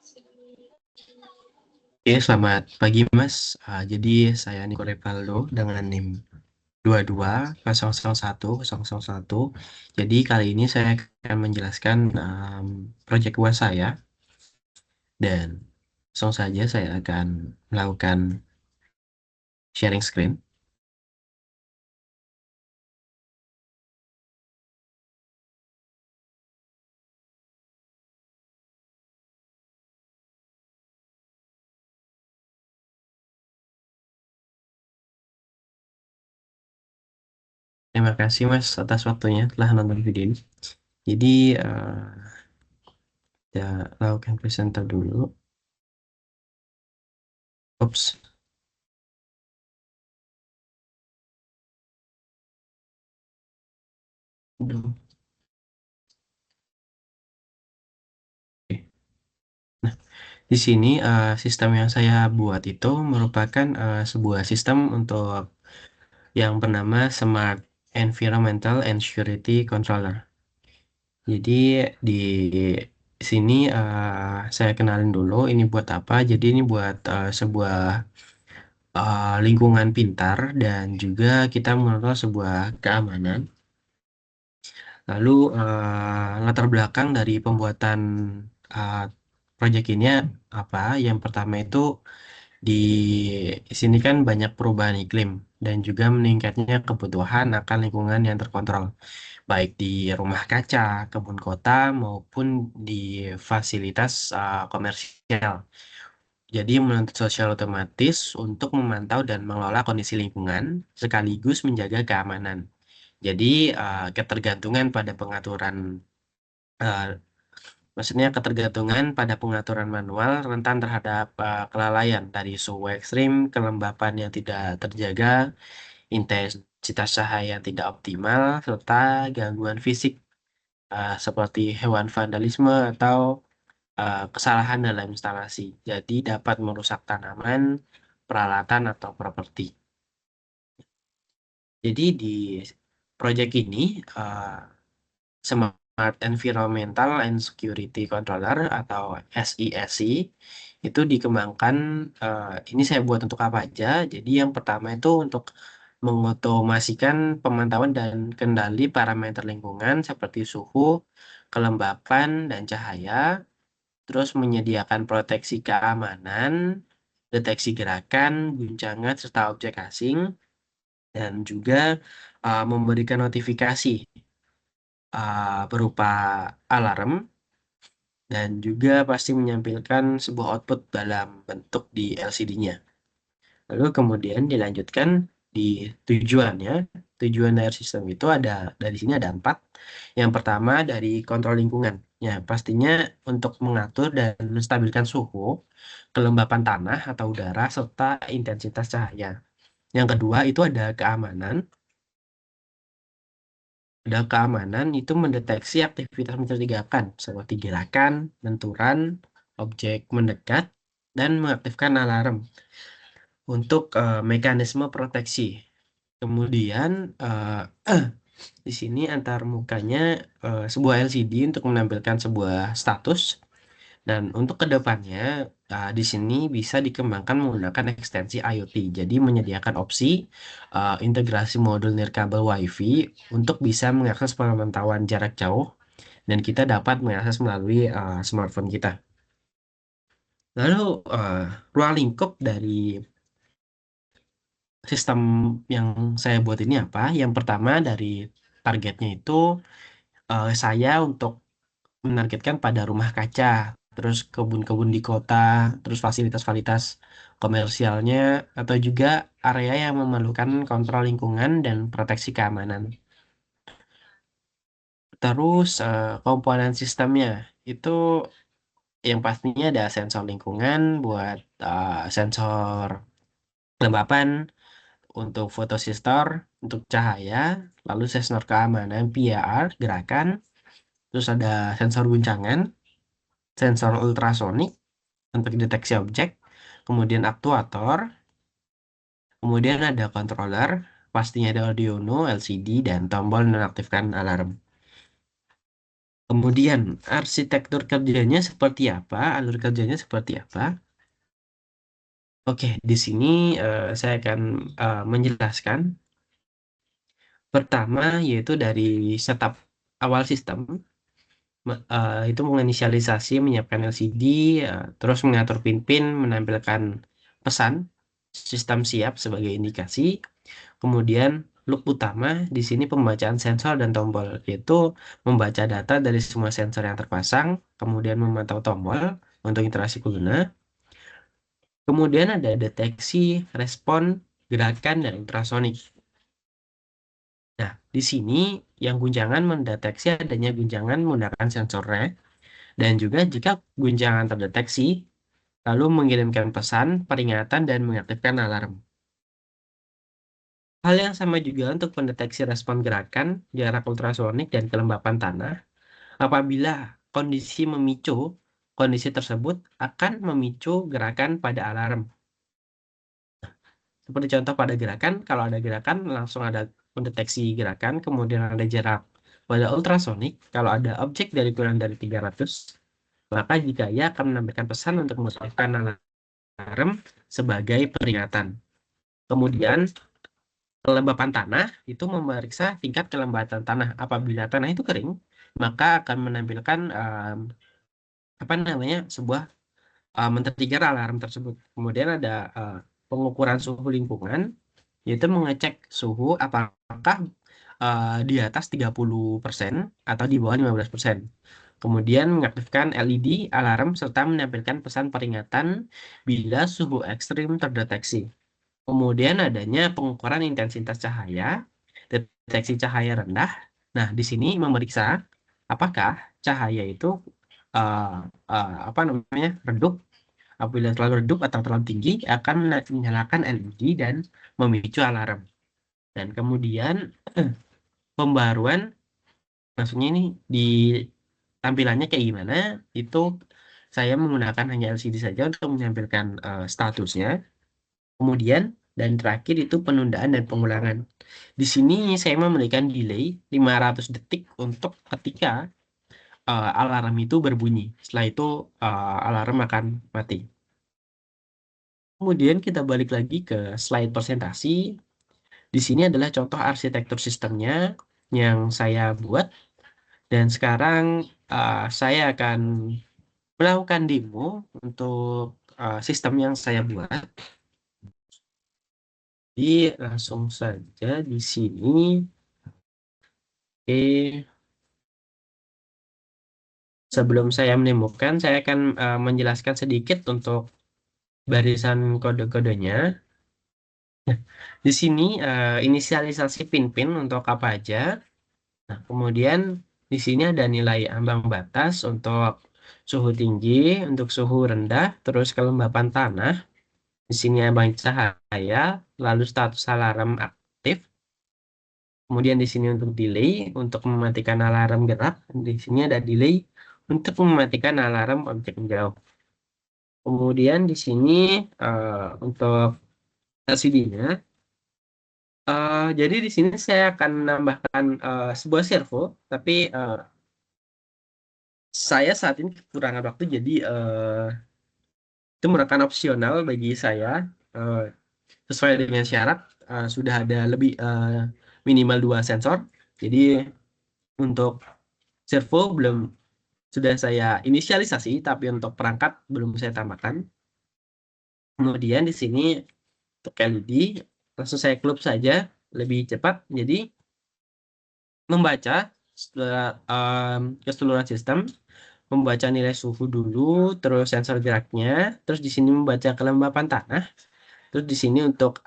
Oke, selamat pagi Mas. Jadi saya Niko Revaldo dengan NIM 22001001. Jadi kali ini saya akan menjelaskan proyek UAS saya dan langsung saja saya akan melakukan sharing screen. Terima kasih Mas atas waktunya telah nonton video ini. Jadi kita lakukan presenter dulu. Oops. Aduh. Oke. Nah, di sini sistem yang saya buat itu merupakan sebuah sistem untuk yang bernama Smart Environmental and Security Controller. Jadi di sini saya kenalin dulu ini buat apa. Jadi ini buat sebuah lingkungan pintar dan juga kita mengontrol sebuah keamanan. Lalu latar belakang dari pembuatan uh, proyek ini apa? Yang pertama itu di sini kan banyak perubahan iklim dan juga meningkatnya kebutuhan akan lingkungan yang terkontrol, baik di rumah kaca, kebun kota, maupun di fasilitas komersial. Jadi menuntut sosial otomatis untuk memantau dan mengelola kondisi lingkungan sekaligus menjaga keamanan. Jadi ketergantungan pada pengaturan eh, maksudnya ketergantungan pada pengaturan manual rentan terhadap kelalaian dari suhu ekstrim, kelembapan yang tidak terjaga, intensitas cahaya yang tidak optimal, serta gangguan fisik seperti hewan vandalisme atau kesalahan dalam instalasi. Jadi dapat merusak tanaman, peralatan, atau properti. Jadi di proyek ini Smart Environmental and Security Controller atau SESC itu dikembangkan, ini saya buat untuk apa aja. Jadi yang pertama itu untuk mengotomasikan pemantauan dan kendali parameter lingkungan seperti suhu, kelembapan, dan cahaya, terus menyediakan proteksi keamanan, deteksi gerakan, guncangan, serta objek asing, dan juga memberikan notifikasi berupa alarm dan juga pasti menyampaikan sebuah output dalam bentuk di LCD-nya. Lalu kemudian dilanjutkan di tujuannya. Tujuan dari sistem itu ada dari sini ada empat. Yang pertama dari kontrol lingkungan. Ya, pastinya untuk mengatur dan menstabilkan suhu, kelembapan tanah atau udara, serta intensitas cahaya. Yang kedua itu ada keamanan. Ada keamanan itu mendeteksi aktivitas mencurigakan seperti gerakan, benturan, objek mendekat, dan mengaktifkan alarm untuk mekanisme proteksi. Kemudian di sini antar mukanya sebuah LCD untuk menampilkan sebuah status dan untuk kedepannya di sini bisa dikembangkan menggunakan ekstensi IoT. Jadi menyediakan opsi integrasi modul nirkabel WiFi untuk bisa mengakses pemantauan jarak jauh dan kita dapat mengakses melalui smartphone kita. Lalu eh, ruang lingkup dari sistem yang saya buat ini apa? Yang pertama dari targetnya itu saya untuk menargetkan pada rumah kaca, terus kebun-kebun di kota, terus fasilitas-fasilitas komersialnya, atau juga area yang memerlukan kontrol lingkungan dan proteksi keamanan. Terus komponen sistemnya itu yang pastinya ada sensor lingkungan buat sensor kelembapan, untuk fotosensor, untuk cahaya, lalu sensor keamanan PIR, gerakan, terus ada sensor guncangan, sensor ultrasonik untuk deteksi objek, kemudian aktuator, kemudian ada controller, pastinya ada audio Uno, LCD, dan tombol nonaktifkan alarm. Kemudian arsitektur kerjanya seperti apa, alur kerjanya seperti apa? Oke, di sini saya akan menjelaskan. Pertama yaitu dari setup awal sistem, itu menginisialisasi, menyiapkan LCD, terus mengatur pin-pin, menampilkan pesan, sistem siap sebagai indikasi. Kemudian loop utama di sini pembacaan sensor dan tombol, yaitu membaca data dari semua sensor yang terpasang, kemudian memantau tombol untuk interaksi pengguna. Kemudian ada deteksi, respon, gerakan, dan ultrasonik. Nah, di sini yang guncangan mendeteksi adanya guncangan menggunakan sensornya, dan juga jika guncangan terdeteksi, lalu mengirimkan pesan, peringatan, dan mengaktifkan alarm. Hal yang sama juga untuk pendeteksi respon gerakan, jarak ultrasonik, dan kelembapan tanah. Apabila kondisi memicu, kondisi tersebut akan memicu gerakan pada alarm. Seperti contoh pada gerakan, kalau ada gerakan langsung ada pendeteksi gerakan, kemudian ada jarak. Pada ultrasonik, kalau ada objek dari kurang dari 300, maka jika ia akan menampilkan pesan untuk mengaktifkan alarm sebagai peringatan. Kemudian, kelembapan tanah itu memeriksa tingkat kelembatan tanah. Apabila tanah itu kering, maka akan menampilkan apa namanya sebuah men-trigger alarm tersebut. Kemudian ada pengukuran suhu lingkungan, yaitu mengecek suhu apakah di atas 30% atau di bawah 15%. Kemudian mengaktifkan LED alarm serta menampilkan pesan peringatan bila suhu ekstrim terdeteksi. Kemudian adanya pengukuran intensitas cahaya, deteksi cahaya rendah. Nah, di sini memeriksa apakah cahaya itu uh, apa namanya redup. Apabila terlalu redup atau terlalu tinggi, akan menyalakan LED dan memicu alarm. Dan kemudian pembaruan, maksudnya ini di tampilannya kayak gimana, itu saya menggunakan hanya LCD saja untuk menampilkan statusnya. Kemudian, dan terakhir itu penundaan dan pengulangan. Di sini saya memberikan delay 500 detik untuk ketika alarm itu berbunyi. Setelah itu alarm akan mati. Kemudian kita balik lagi ke slide presentasi. Di sini adalah contoh arsitektur sistemnya yang saya buat. Dan sekarang saya akan melakukan demo untuk sistem yang saya buat. Jadi langsung saja di sini. Oke, sebelum saya menemukan, saya akan menjelaskan sedikit untuk barisan kode-kodenya. Di sini inisialisasi pin-pin untuk apa aja. Nah, kemudian di sini ada nilai ambang batas untuk suhu tinggi, untuk suhu rendah, terus kelembapan tanah. Di sini ambang cahaya, lalu status alarm aktif. Kemudian di sini untuk delay, untuk mematikan alarm gerak. Di sini ada delay untuk mematikan alarm objek menjauh. Kemudian di sini untuk LCD-nya. Jadi di sini saya akan menambahkan sebuah servo, tapi saya saat ini kekurangan waktu, jadi itu merupakan opsional bagi saya. Eh, Sesuai dengan syarat, sudah ada lebih minimal 2 sensor. Jadi untuk servo belum sudah saya inisialisasi, tapi untuk perangkat belum saya tambahkan. Kemudian di sini untuk LED langsung saya klub saja lebih cepat. Jadi membaca keseluruhan sistem, membaca nilai suhu dulu, terus sensor geraknya, terus di sini membaca kelembapan tanah, terus di sini untuk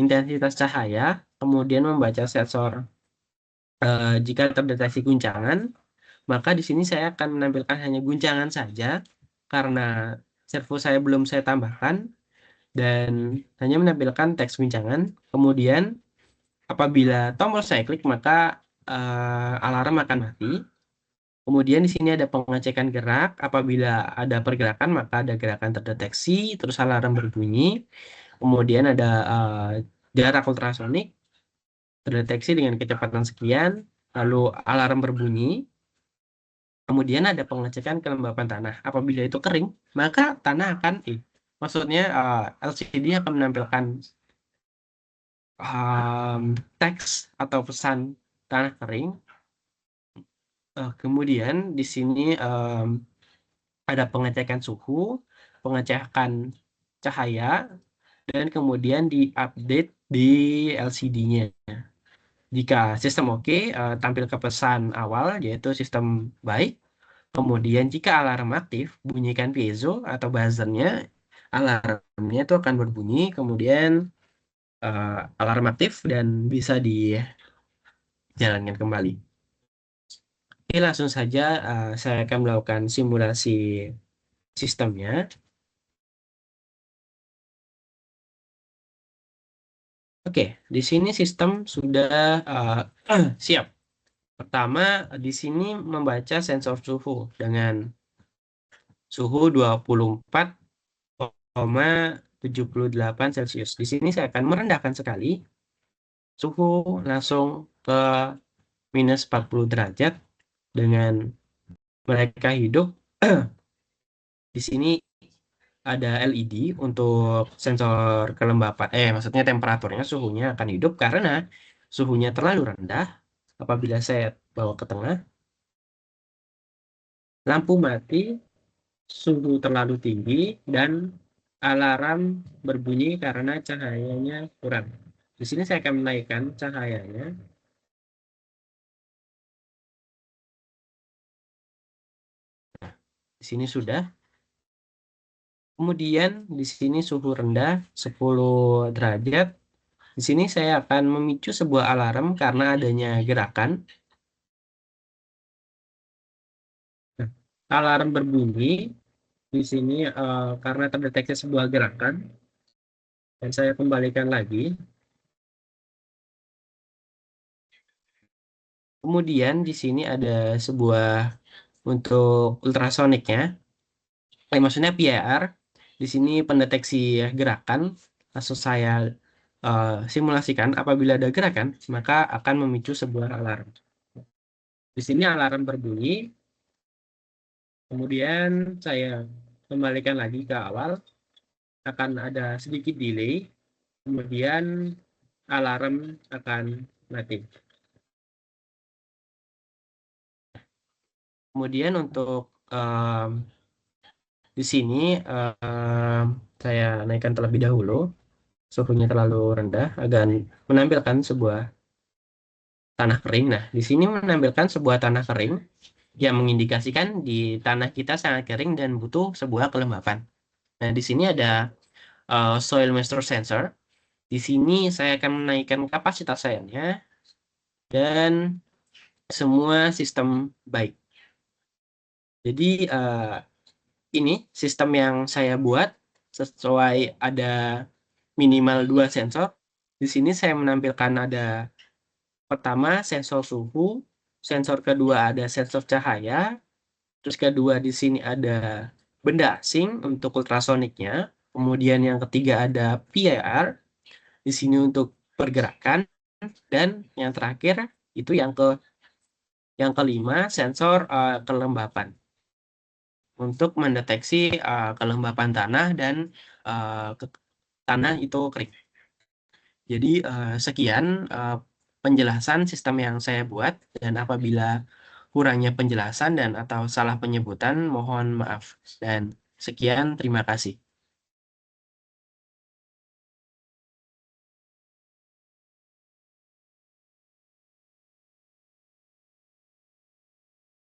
intensitas cahaya, kemudian membaca sensor jika terdeteksi guncangan, maka di sini saya akan menampilkan hanya guncangan saja karena servo saya belum saya tambahkan dan hanya menampilkan teks guncangan. Kemudian apabila tombol saya klik maka alarm akan mati. Kemudian di sini ada pengecekan gerak. Apabila ada pergerakan, maka ada gerakan terdeteksi, terus alarm berbunyi. Kemudian ada jarak ultrasonik terdeteksi dengan kecepatan sekian, lalu alarm berbunyi. Kemudian ada pengecekan kelembapan tanah. Apabila itu kering, maka tanah akan, maksudnya LCD akan menampilkan teks atau pesan tanah kering. Kemudian di sini ada pengecekan suhu, pengecekan cahaya, dan kemudian diupdate di LCD-nya. Jika sistem oke, tampil ke pesan awal, yaitu sistem baik. Kemudian jika alarm aktif, bunyikan piezo atau buzzernya, alarmnya itu akan berbunyi, kemudian alarm aktif dan bisa dijalankan kembali. Oke, langsung saja saya akan melakukan simulasi sistemnya. Oke, di sini sistem sudah siap. Pertama, di sini membaca sensor suhu dengan suhu 24,78 Celcius. Di sini saya akan merendahkan sekali suhu langsung ke minus 40 derajat dengan mereka hidup. Di sini ada LED untuk sensor kelembapan, maksudnya temperaturnya, suhunya akan hidup karena suhunya terlalu rendah. Apabila saya bawa ke tengah, lampu mati, suhu terlalu tinggi, dan alarm berbunyi karena cahayanya kurang. Di sini saya akan menaikkan cahayanya. Di sini sudah. Kemudian di sini suhu rendah 10 derajat. Di sini saya akan memicu sebuah alarm karena adanya gerakan. Nah, alarm berbunyi di sini karena terdeteksi sebuah gerakan, dan saya kembalikan lagi. Kemudian di sini ada sebuah untuk ultrasoniknya, maksudnya PIR. Di sini pendeteksi gerakan. Langsung saya simulasikan apabila ada gerakan, maka akan memicu sebuah alarm. Di sini alarm berbunyi, kemudian saya kembalikan lagi ke awal, akan ada sedikit delay, kemudian alarm akan mati. Kemudian untuk di sini saya naikkan terlebih dahulu, suhunya terlalu rendah agar menampilkan sebuah tanah kering. Nah, di sini menampilkan sebuah tanah kering yang mengindikasikan di tanah kita sangat kering dan butuh sebuah kelembapan. Nah, di sini ada soil moisture sensor. Di sini saya akan menaikkan kapasitas airnya dan semua sistem baik. Jadi ini sistem yang saya buat sesuai, ada minimal 2 sensor. Di sini saya menampilkan ada pertama sensor suhu, sensor kedua ada sensor cahaya, terus kedua di sini ada benda asing untuk ultrasoniknya, kemudian yang ketiga ada PIR di sini untuk pergerakan, dan yang terakhir itu yang kelima sensor kelembapan untuk mendeteksi kelembapan tanah dan tanah itu kering. Jadi sekian penjelasan sistem yang saya buat, dan apabila kurangnya penjelasan dan atau salah penyebutan mohon maaf. Dan sekian, terima kasih.